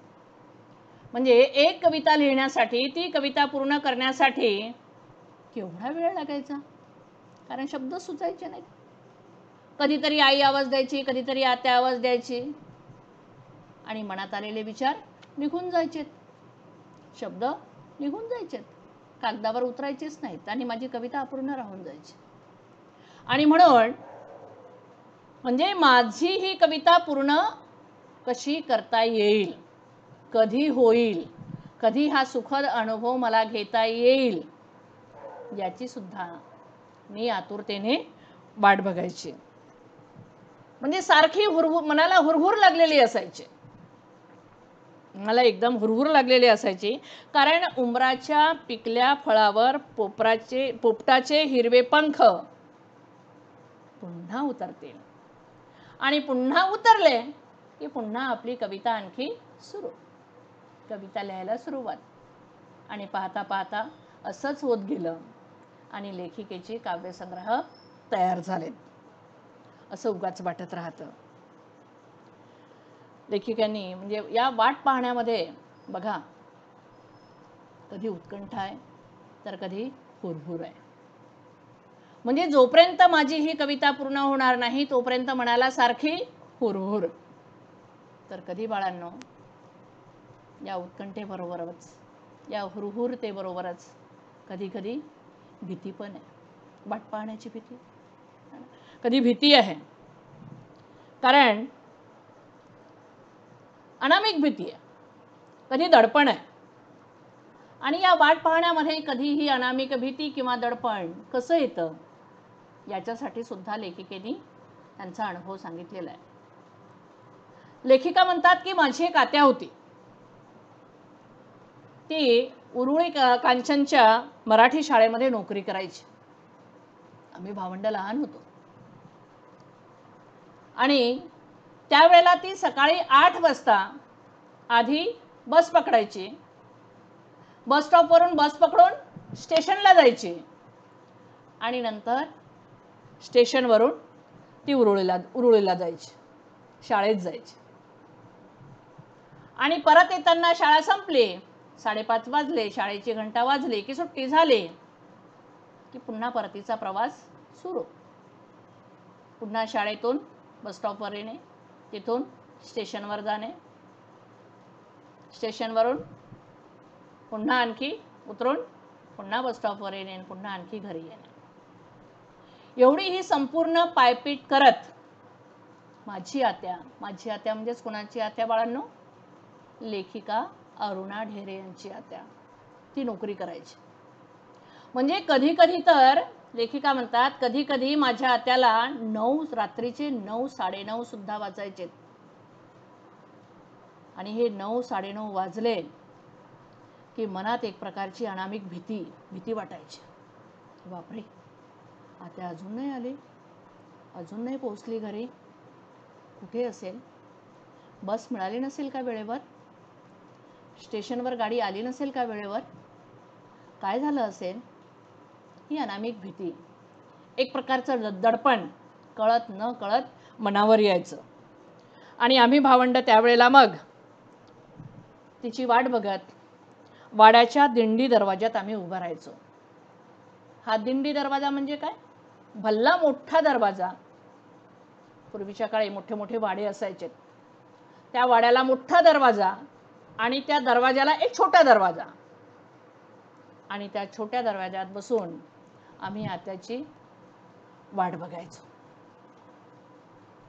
म्हणजे एक कविता लिहिण्यासाठी, ती कविता पूर्ण करण्यासाठी केवढा वेळ लागायचा, कारण शब्द सुचायचे नाहीत. कधीतरी आई आवाज द्यायची, कधीतरी आत्या आवाज द्यायची आणि मनात आलेले विचार निघून जायचेत, शब्द निघून जायचेत, कागदावर उतरायचेच नाहीत आणि माझी कविता अपूर्ण राहून जायची. आणि म्हणून म्हणजे माझी ही कविता पूर्ण कशी करता येईल, कधी होईल, कधी हा सुखद अनुभव मला घेता येईल, याची सुद्धा मी आतुरतेने वाट बघायची. म्हणजे सारखी मनाला हुरहुर लागलेली असायची, मला एकदम हुरहुर लागलेली असायची. कारण उंबराच्या पिकल्या फळावर पोपटाचे हिरवे पंख पुन्हा उतरतील आणि पुन्हा उतरले की पुन्हा आपली कविता आणखी सुरू, कविता लिहायला सुरुवात. आणि पाहता पाहता असंच होत गेलं आणि लेखिकेचे काव्यसंग्रह तयार झालेत, असं उगाच वाटत राहतं. लेखिकांनी म्हणजे या वाट पाहण्यामध्ये बघा, कधी उत्कंठा आहे तर कधी हुरहुर आहे. म्हणजे जोपर्यंत माझी ही कविता पूर्ण होणार नाही तोपर्यंत मनाला सारखी हुरहुर. तर कधी बाळांनो, या उत्कंठेबरोबरच, या हुरहुरतेबरोबरच कधी कधी भीती पण आहे, वाट पाहण्याची भीती. कधी भीती आहे, कारण अनामिक भीती आहे, कधी दडपण आहे. आणि या वाट पाहण्यामध्ये कधीही अनामिक भीती किंवा दडपण कसं येतं, याच्यासाठी सुद्धा लेखिकेने त्यांचा अनुभव सांगितलेला आहे. लेखिका म्हणतात की माझी एक आत्या होती, ती उरुळी कांचनच्या मराठी शाळेमध्ये नोकरी करायची. आम्ही भावंड लहान होतो आणि त्यावेळेला ती सकाळी 8 वाजता आधी बस पकडायची, बस स्टॉपवरून बस पकडून स्टेशनला जायची आणि नंतर स्टेशनवरून ती उरुळीला जायची, शाळेत जायची. आणि परत येताना शाळा संपली, 5:30 वाजले, शाळेची घंटा वाजली की सुट्टी झाली की पुन्हा परतीचा प्रवास सुरू. पुन्हा शाळेतून बस स्टॉपवर येणे, तिथून स्टेशनवर जाणे, स्टेशनवरून पुन्हा आणखी उतरून पुन्हा बस स्टॉपवर येणे, पुन्हा आणखी घरी येणे. एवढी ही संपूर्ण पायपीट करत माझी आत्या म्हणजेच कोणाची आत्या बाळांनो, लेखिका अरुणा ढेरे यांची आत्या, ती नोकरी करायची. म्हणजे कधी कधी तर लेखिका म्हणतात, कधी कधी माझ्या आत्याला रात्रीचे 9, 9:30 सुद्धा वाजायचे. आणि हे 9, 9:30 वाजले की मनात एक प्रकारची अनामिक भीती वाटायची. बापरे, आत्या अजून नाही आली, अजून नाही पोहोचली घरी, कुठे असेल, बस मिळाली नसेल का वेळेवर, स्टेशनवर गाडी आली नसेल का वेळेवर, काय झालं असेल. ही अनामिक भीती, एक प्रकारचं दडपण कळत न कळत मनावर यायचं. आणि आम्ही भावंड त्यावेळेला मग तिची वाट बघत वाड्याच्या दिंडी दरवाजात आम्ही उभं राहायचो. हा दिंडी दरवाजा म्हणजे काय, भल्ला मोठा दरवाजा. पूर्वीच्या काळी मोठे मोठे वाडे असायचे, त्या वाड्याला मोठा दरवाजा आणि त्या दरवाजाला एक छोटा दरवाजा, आणि त्या छोट्या दरवाजात बसून आम्ही आत्याची वाट बघायचो.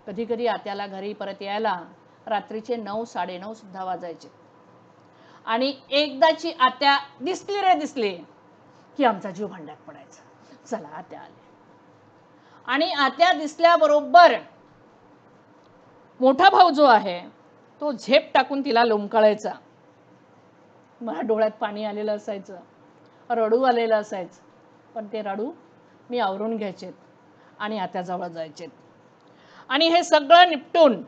कधी कधी आत्याला घरी परत यायला रात्रीचे 9, 9:30 सुद्धा वाजायचे. आणि एकदाची आत्या दिसली की आमचा जीव भांड्यात पडायचा. चला आत्या आले. आणि आत्या दिसल्याबरोबर मोठा भाऊ जो आहे तो झेप टाकून तिला लोंबकळायचा. मला डोळ्यात पाणी आलेलं असायचं, रडू आलेलं असायचं, पण ते रडू मी आवरून घ्यायचेत आणि आत्याजवळ जायचेत. आणि हे सगळं निपटून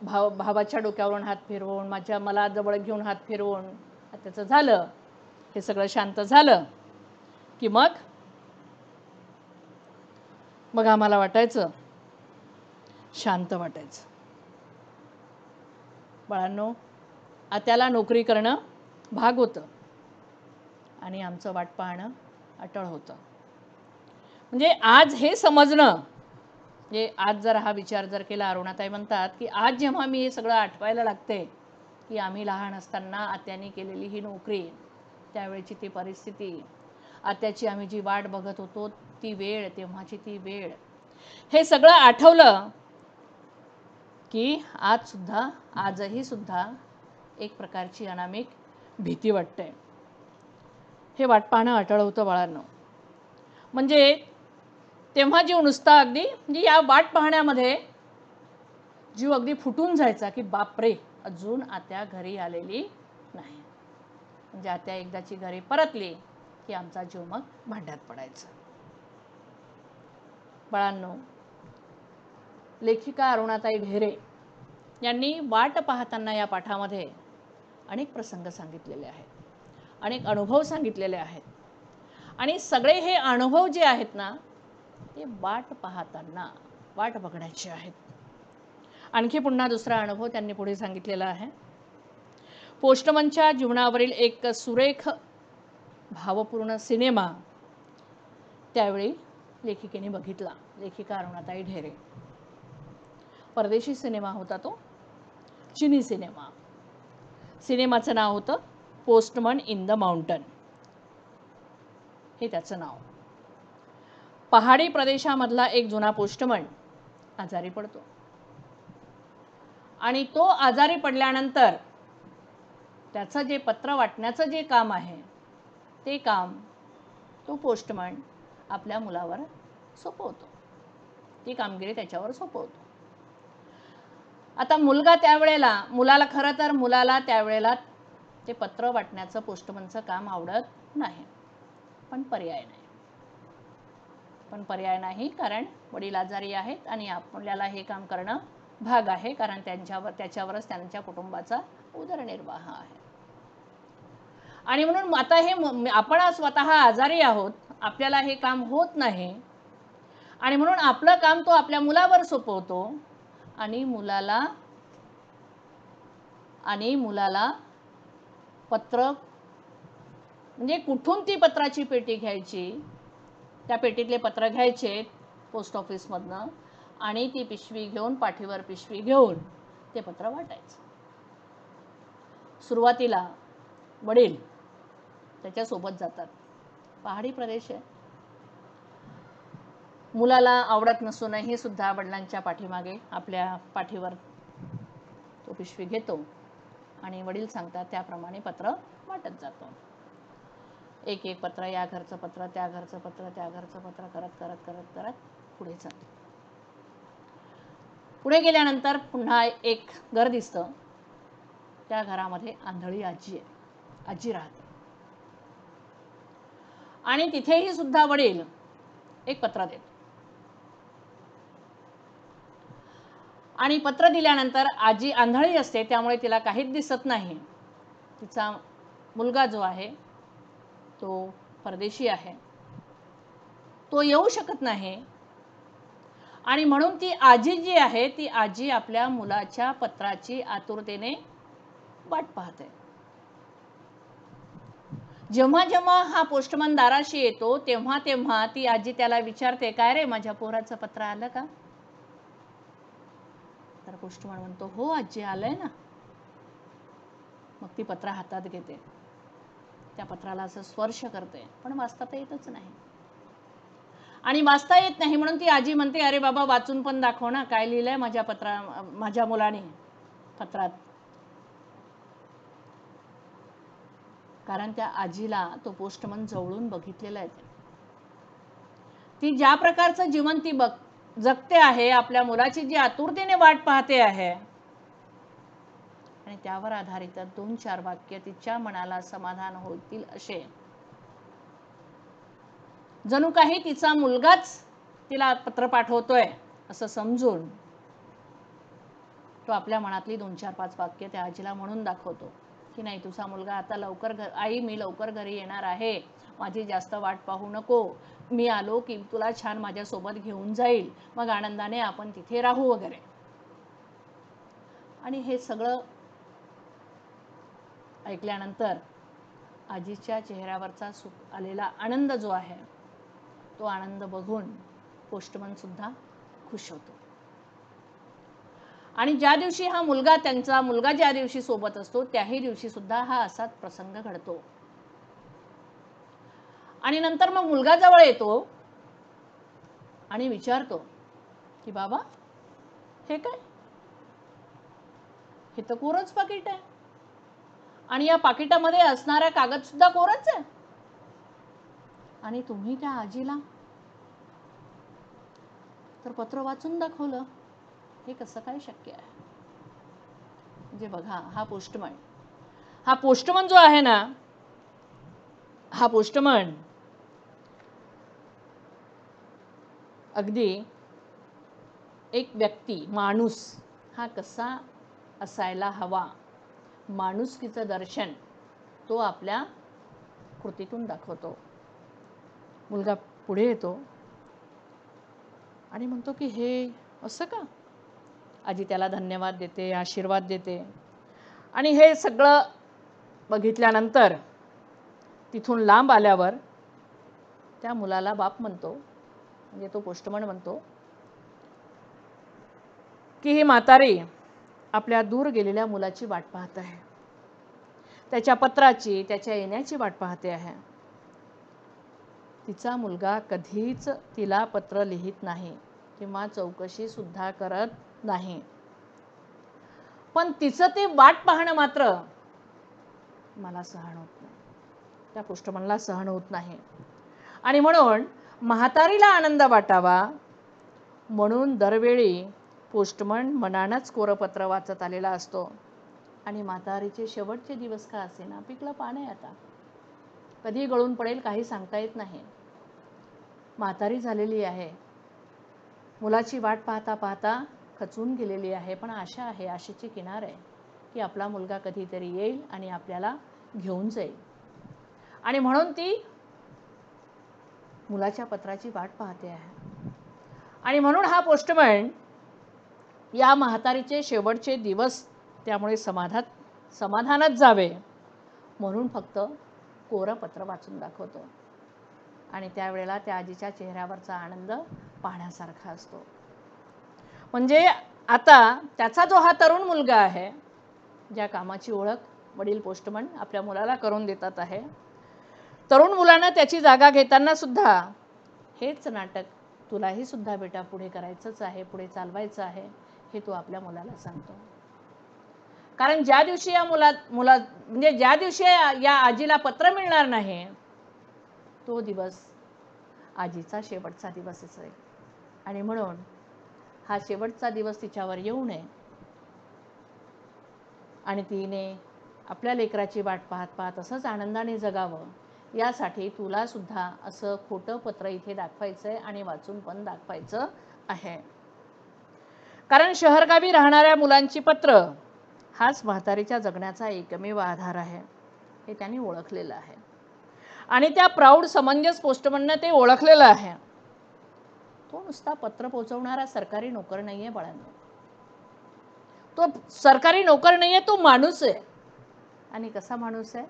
भावाच्या डोक्यावरून हात फिरवून मला जवळ घेऊन हात फिरवून त्याचं झालं, हे सगळं शांत झालं की मग आम्हाला वाटायचं, शांत वाटायचं. बाळांनो, आत्याला नोकरी करणं भाग होतं आणि आमचं वाट पाहणं अटळ होतं. म्हणजे आज हे समजणं, म्हणजे आज जर हा विचार जर केला, अरुणाताई म्हणतात की आज जेव्हा मी हे सगळं आठवायला लागते की आम्ही लहान असताना आत्याने केलेली ही नोकरी, त्यावेळची ती परिस्थिती, आत्याची आम्ही जी वाट बघत होतो ती वेळ, तेव्हाची ती वेळ, हे सगळं आठवलं की आजही सुद्धा एक प्रकारची अनामिक भीती वाटते. हे वाट पाहणं अटळ होतं बाळांनो. म्हणजे तेव्हा जीव नुसता अगदी, म्हणजे या वाट पाहण्यामध्ये जीव अगदी फुटून जायचा की बापरे, अजून आत्या घरी आलेली नाही. म्हणजे आत्या एकदाची घरी परतली की आमचा जीव मग भांड्यात पडायचा. बाळांनो, लेखिका अरुणाताई ढेरे यांनी वाट पाहताना या पाठामध्ये अनेक प्रसंग सांगितलेले आहेत, अनेक अनुभव सांगितलेले आहेत. आणि सगळे हे अनुभव जे आहेत ना, ते वाट पाहताना, वाट बघण्याचे आहेत. आणखी पुन्हा दुसरा अनुभव त्यांनी पुढे सांगितलेला आहे. पोस्टमनच्या जीवनावरील एक सुरेख भावपूर्ण सिनेमा त्यावेळी लेखिकेने बघितला, लेखिका अरुणाताई ढेरे. परदेशी सिनेमा होता तो, चिनी सिनेमा. सिनेमाचं नाव होतं पोस्टमन इन द माउंटन, हे त्याचं नाव. पहाडी प्रदेशामधला एक जुना पोस्टमन आजारी पडतो आणि तो आजारी पडल्यानंतर त्याचं जे पत्र वाटण्याचं जे काम आहे, ते काम तो पोस्टमन आपल्या मुलावर सोपवतो, ती कामगिरी त्याच्यावर सोपवतो. आता मुलाला खरं तर त्यावेळेला ते पत्र वाटण्याचं पोस्टमनचं काम आवडत नाही, पण पर्याय नाही, कारण वडील आजारी आहेत आणि आपल्याला हे काम करणं भाग आहे, कारण त्याच्यावरच त्यांच्या कुटुंबाचा उदरनिर्वाह आहे. आणि म्हणून आता आपण स्वतः आजारी आहोत, आपल्याला हे काम होत नाही, आणि म्हणून आपलं काम तो आपल्या मुलावर सोपवतो आणि मुलाला पत्र, म्हणजे कुठून ती पत्राची पेटी घ्यायची, त्या पेटीतले पत्र घ्यायचे पोस्ट ऑफिसमधनं आणि ती पिशवी घेऊन, पाठीवर पिशवी घेऊन ते पत्र वाटायचं. सुरुवातीला वडील त्याच्यासोबत जातात, पहाडी प्रदेश आहे, मुलाला आवडत नसूनही सुद्धा वडिलांच्या पाठीमागे आपल्या पाठीवर तो पिशवी घेतो आणि वडील सांगतात त्याप्रमाणे पत्र वाटत जातो. एक एक पत्र, या घरचं पत्र, त्या घरचं पत्र, त्या घरचं पत्र करत करत करत करत पुढे जातो. पुढे गेल्यानंतर पुन्हा एक घर दिसतं. त्या घरामध्ये आंधळी आजी राहते आणि तिथेही सुद्धा वडील एक पत्र देतो. आणि पत्र दिल्यानंतर आजी आंधळी असते, त्यामुळे तिला काहीच दिसत नाही. तिचा मुलगा जो आहे तो परदेशी आहे, तो येऊ शकत नाही, आणि म्हणून ती आजी जी आहे ती आजी आपल्या मुलाच्या पत्राची आतुरतेने वाट पाहते. जेव्हा जेव्हा हा पोस्टमन दाराशी येतो तेव्हा तेव्हा ती आजी त्याला विचारते, काय रे, माझ्या पोराचं पत्र आलं का? तर पोस्टमन म्हणतो, हो आजी, आलंय ना. मग ती पत्र हातात घेते, त्या पत्राला असं स्पर्श करते, पण वाचता तर येतच नाही. आणि वाचता येत नाही म्हणून ती आजी म्हणते, अरे बाबा, वाचून पण दाखव ना, काय लिहिलंय माझ्या मुलाने पत्रात. कारण त्या आजीला तो पोस्टमन जवळून बघितलेला आहे. ती ज्या प्रकारचं जीवन ती जगते आहे, आपल्या मुलाची जी आतुरतेने वाट पाहते आहे, आणि त्यावर आधारित 2-4 वाक्य तिच्या मनाला समाधान होतील असे, जणू काही तिचा मुलगाच तिला पत्र पाठवतोय असं समजून तो आपल्या मनातली 2-4-5 वाक्य त्या आजीला म्हणून दाखवतो की नाही, तुझा मुलगा आता लवकर आई मी लवकर घरी येणार आहे, माझी जास्त वाट पाहू नको, मी आलो की तुला छान माझ्यासोबत घेऊन जाईल, मग आनंदाने आपण तिथे राहू वगैरे. आणि हे सगळं ऐकल्यानंतर आजीच्या चेहऱ्यावरचा सुख आलेला आनंद जो आहे, तो आनंद बघून पोस्टमन सुद्धा खुश होतो. आणि ज्या दिवशी हा मुलगा, त्यांचा मुलगा ज्या दिवशी सोबत असतो, त्याही दिवशी सुद्धा हा असाच प्रसंग घडतो. आणि नंतर मग मुलगा जवळ येतो आणि विचारतो की बाबा हे काय, हे तर कोरंच पाकिट आहे, आणि या पाकिटामध्ये असणारा कागद सुद्धा कोरंच आहे, आणि तुम्ही त्या आजीला तर पत्र वाचून दाखवलं, हे कसं काय शक्य आहे? म्हणजे बघा, हा पोस्टमन जो आहे ना, हा पोस्टमन अगदी एक व्यक्ती, माणूस हा कसा असायला हवा, माणुसकीचं दर्शन तो आपल्या कृतीतून दाखवतो. मुलगा पुढे येतो आणि म्हणतो की हे असं का? आजी त्याला धन्यवाद देते, आशीर्वाद देते. आणि हे सगळं बघितल्यानंतर तिथून लांब आल्यावर त्या मुलाला बाप म्हणतो, म्हणजे तो पोस्टमन म्हणतो की ही म्हातारी आपल्या दूर गेलेल्या मुलाची वाट पाहत आहे, त्याच्या पत्राची, त्याच्या येण्याची वाट पाहते आहे. तिचा मुलगा कधीच तिला पत्र लिहित नाही किंवा चौकशी सुद्धा करत नाही, पण तिचं ते वाट पाहणं मात्र मला सहन होत नाही, त्या पोस्टमनला सहन होत नाही. आणि म्हणून म्हातारीला आनंद वाटावा म्हणून दरवेळी पोस्टमन मनानंच कोरपत्र वाचत आलेला असतो. आणि म्हातारीचे शेवटचे दिवस का असेना, पिकलं पान आहे, आता कधी गळून पडेल काही सांगता येत नाही. म्हातारी झालेली आहे, मुलाची वाट पाहता पाहता खचून गेलेली आहे, पण आशा आहे, आशेची किनार आहे की आपला मुलगा कधीतरी येईल आणि आपल्याला घेऊन जाईल. आणि म्हणून ती मुलाच्या पत्राची वाट पाहते आहे. आणि म्हणून हा पोस्टमन या म्हातारीचे शेवटचे दिवस त्यामुळे समाधानात जावे म्हणून फक्त कोरं पत्र वाचून दाखवतो. आणि त्यावेळेला त्या आजीच्या चेहऱ्यावरचा आनंद पाहण्यासारखा असतो. म्हणजे आता त्याचा जो हा तरुण मुलगा आहे, ज्या कामाची ओळख वडील पोस्टमन आपल्या मुलाला करून देतात आहे, तरुण मुलानं त्याची जागा घेताना सुद्धा हेच नाटक तुलाही सुद्धा बेटा पुढे करायचंच आहे, पुढे चालवायचं आहे, हे तो आपल्या मुलाला सांगतो. कारण ज्या दिवशी या म्हणजे ज्या दिवशी या आजीला पत्र मिळणार नाही, तो दिवस आजीचा शेवटचा दिवस असेल. आणि म्हणून हा शेवटचा दिवस तिच्यावर येऊ नये आणि तिने आपल्या लेकराची वाट पाहत पाहत असंच आनंदाने जगावं, यासाठी तुला सुद्धा असं खोटं पत्र इथे दाखवायचंय आणि वाचून पण दाखवायचं आहे. कारण शहरगावी राहणाऱ्या मुलांची पत्र हाच म्हातारीच्या जगण्याचा एकमेव आधार आहे, हे त्यांनी ओळखलेलं आहे. आणि त्या प्राऊड समंजस पोस्टमनने ते ओळखलेलं आहे. तो नुसता पत्र पोहोचवणारा सरकारी नोकर नाहीये बाळांनो, तो सरकारी नोकर नाहीये, तो माणूस आहे. आणि कसा माणूस आहे?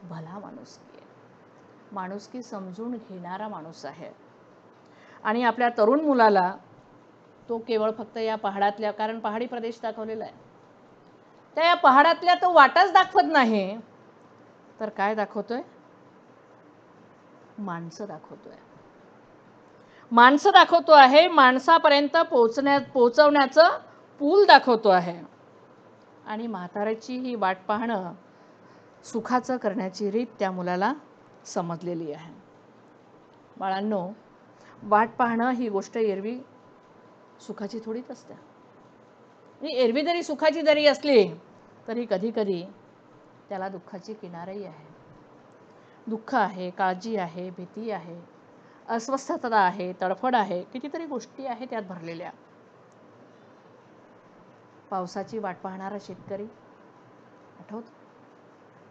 भला माणूस आहे, माणुसकी समजून घेणारा माणूस आहे. आणि आपल्या तरुण मुलाला तो केवळ फक्त या पहाडातल्या, कारण पहाडी प्रदेश दाखवलेला आहे, त्या या पहाडातल्या तो वाटाच दाखवत नाही, तर काय दाखवतोय? माणसं दाखवतोय. माणसं दाखवतो आहे, माणसापर्यंत पोहोचवण्याचं पूल दाखवतो आहे. आणि म्हाताऱ्याची ही वाट पाहणं सुखाचं करण्याची रीत त्या मुलाला समजलेली आहे. बाळांनो, वाट पाहणं ही गोष्ट एरवी सुखाची थोडीच असते. एरवी जरी सुखाची जरी असली तरी कधी कधी त्याला दुःखाची किनारही आहे. दुःख आहे, काळजी आहे, भीती आहे, अस्वस्थता आहे, तडफड आहे, कितीतरी गोष्टी आहेत त्यात भरलेल्या. पावसाची वाट पाहणारा शेतकरी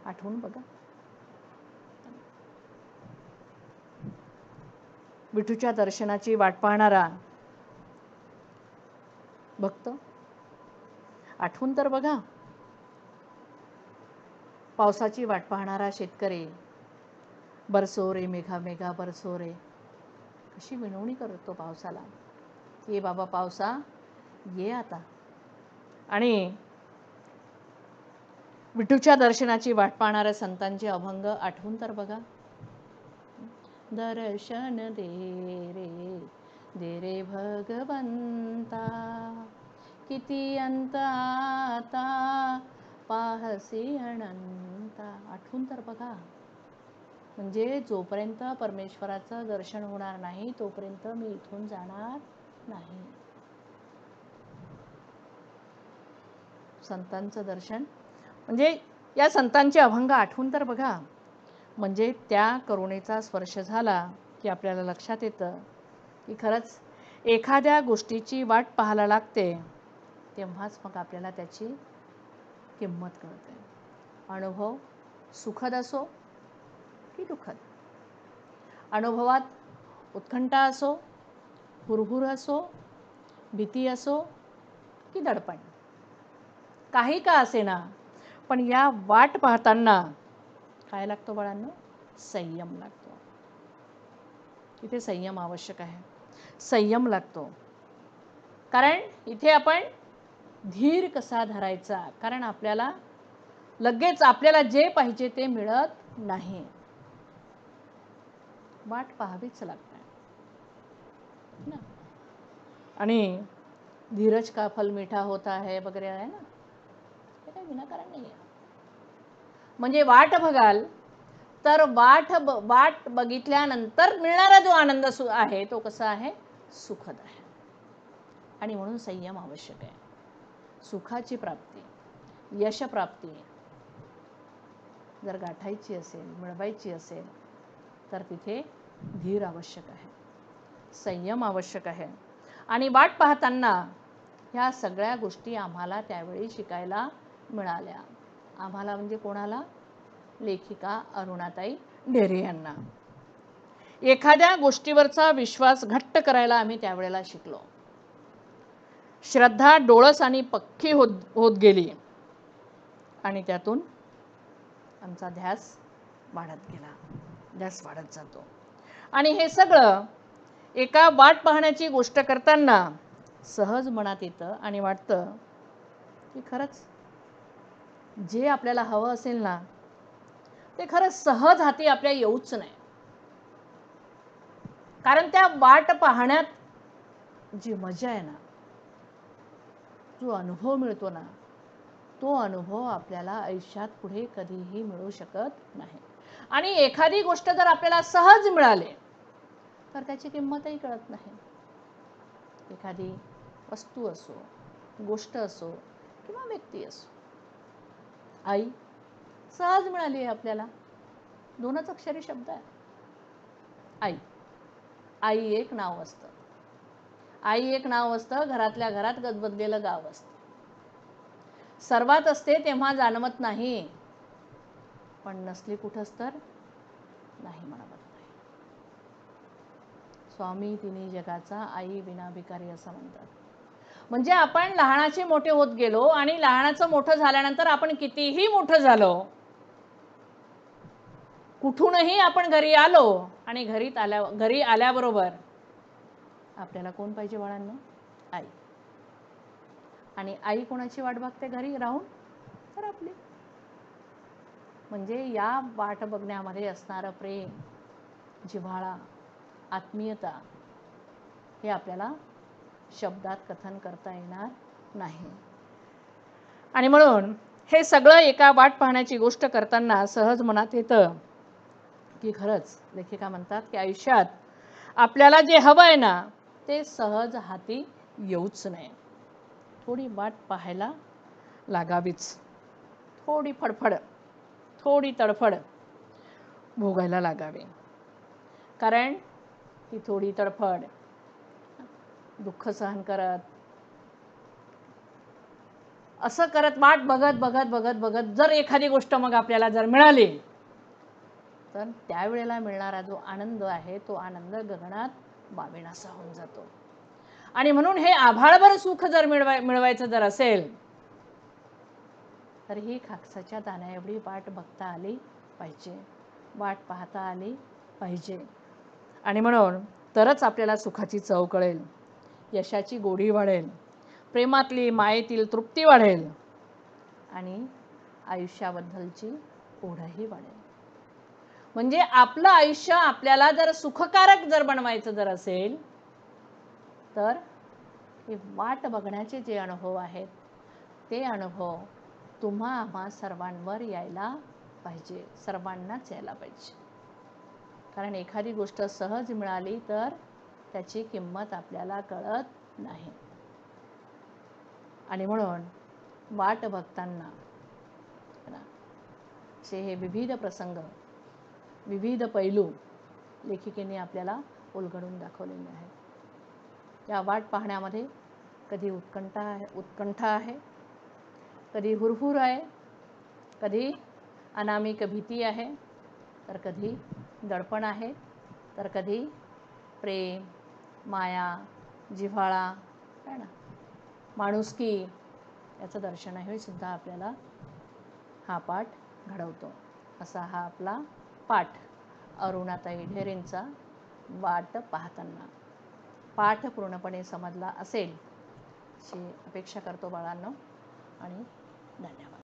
आठवून बघा. विठूच्या दर्शनाची वाट पाहणारा भक्त आठवून तर बघा. पावसाची वाट पाहणारा शेतकरी बरसो रे मेघा मेघा बरसो रे, कशी विनवणी करतो पावसाला, ये बाबा पावसा ये आता. आणि विठूच्या दर्शनाची वाट पाहणाऱ्या संतांचे अभंग आठवून तर बघा. दर्शन दे रे भगवंता, किती अंत आता पाहसी अनंता. आठवून तर बघा. म्हणजे जोपर्यंत परमेश्वराचं दर्शन होणार नाही तोपर्यंत मी इथून जाणार नाही. संतांचं दर्शन म्हणजे या संतांचे अभंग आठवून तर बघा. म्हणजे त्या करुणेचा स्पर्श झाला की आपल्याला लक्षात येतं की खरंच एखाद्या गोष्टीची वाट पाहायला लागते तेव्हाच मग आपल्याला त्याची किंमत कळते. अनुभव सुखद असो की दुःखद, अनुभवात उत्कंठा असो, हुरहुर असो, भीती असो की दडपण, काही का असेना, पण या वाट पाहताना काय लागतो बाळांनो? संयम लागतो. इथे संयम आवश्यक आहे. संयम लागतो. कारण इथे आपण धीर कसा धरायचा, कारण आपल्याला लगेच आपल्याला जे पाहिजे ते मिळत नाही. वाट पाहावीच लागते ना. आणि धीरज का फल मीठा होता है वगैरे आहे ना, हे काही विनाकारण नाही आहे. म्हणजे वाट बघाल तर वाट बघितल्यानंतर मिळणारा जो आनंद आहे तो कसा आहे? सुखद आहे. आणि म्हणून संयम आवश्यक आहे. सुखाची प्राप्ती, यश प्राप्ती जर गाठायची असेल, मिळवायची असेल तर तिथे धीर आवश्यक आहे, संयम आवश्यक आहे. आणि वाट पाहताना ह्या सगळ्या गोष्टी आम्हाला त्यावेळी शिकायला मिळाल्या. आम्हाला म्हणजे कोणाला? लेखिका अरुणाताई ढेरे यांना. एखाद्या गोष्टीवरचा विश्वास घट्ट करायला आम्ही त्यावेळेला शिकलो. श्रद्धा डोळस आणि पक्की होत गेली आणि त्यातून आमचा ध्यास वाढत गेला, ध्यास वाढत जातो. आणि हे सगळं एका वाट पाहण्याची गोष्ट करताना सहज मनात येतं आणि वाटतं की खरंच जे आपल्याला हवं असेल ना ते खरंच सहज हाती आपल्या येऊच नाही. कारण त्या वाट पाहण्यात जी मजा आहे ना, जो अनुभव मिळतो ना, तो अनुभव आपल्याला आयुष्यात पुढे कधीही मिळू शकत नाही. आणि एखादी गोष्ट जर आपल्याला सहज मिळाली तर त्याची किंमतही कळत नाही. एखादी वस्तू असो, गोष्ट असो किंवा व्यक्ती असो. आई सहज मिळाली आहे आपल्याला, 2च अक्षरी शब्द आहे आई. आई एक नाव असतं. आई एक नाव असतं, घरातल्या घरात गजबजलेलं गाव असतं. सर्वात असते तेव्हा जाणवत नाही, पण नसली कुठंच तर नाही म्हणत नाही. स्वामी तिन्ही जगाचा, आई विना भिकारी असं म्हणतात. म्हणजे आपण लहानाचे मोठे होत गेलो आणि लहानाचं मोठं झाल्यानंतर आपण कितीही मोठं झालो, कुठूनही आपण घरी आलो आणि घरी आल्याबरोबर आपल्याला कोण पाहिजे बाळांनो? आई. आणि आई कोणाची वाट बघते घरी राहून? तर आपली. म्हणजे या वाट बघण्यामध्ये असणारं प्रेम, जिव्हाळा, आत्मीयता हे आपल्याला शब्दात कथन करता येणार नाही. आणि म्हणून हे सगळं एका वाट पाहण्याची गोष्ट करताना सहज मनात येतं की खरंच लेखिका म्हणतात की आयुष्यात आपल्याला जे हवं आहे ना ते सहज हाती येऊच नये. थोडी वाट पाहायला लागावीच. थोडी फडफड, थोडी तडफड भोगायला लागावी. कारण ती थोडी तडफड, दुःख सहन करत, असं करत वाट बघत बघत बघत बघत जर एखादी गोष्ट मग आपल्याला जर मिळाली तर त्यावेळेला मिळणारा जो आनंद आहे तो आनंद गगनात वावेनासा होऊन जातो. आणि म्हणून हे आभाळभर सुख जर मिळवायचं जर असेल तर ही कापसाच्या दाण्या एवढी वाट बघता आली पाहिजे, वाट पाहता आली पाहिजे. आणि म्हणून तरच आपल्याला सुखाची चव कळेल, यशाची गोडी वाढेल, प्रेमातली मायेतील तृप्ती वाढेल आणि आयुष्याबद्दलची ओढही वाढेल. म्हणजे आपलं आयुष्य आपल्याला जर सुखकारक जर बनवायचं जर असेल तर हे वाट बघण्याचे जे अनुभव आहेत ते अनुभव तुम्हा आम्हा सर्वांवर यायला पाहिजे, सर्वांनाच यायला पाहिजे. कारण एखादी गोष्ट सहज मिळाली तर त्याची किंमत आपल्याला कळत नाही. आणि म्हणून वाट बघताना हे विविध प्रसंग, विविध पैलू लेखिकेने आपल्याला उलगडून दाखवलेले आहेत. या वाट पाहण्यामध्ये कधी उत्कंठा आहे, कधी हुरहुर आहे, कधी अनामिक भीती आहे, तर कधी दडपण आहे, तर कधी प्रेम, माया, जिव्हाळा आहे ना, माणुसकी याचं दर्शन हे सुद्धा आपल्याला हा पाठ घडवतो. असा हा आपला पाठ अरुणाताई ढेरेंचा वाट पाहताना. पाठ पूर्णपणे समजला असेल अशी अपेक्षा करतो बाळांनो आणि धन्यवाद.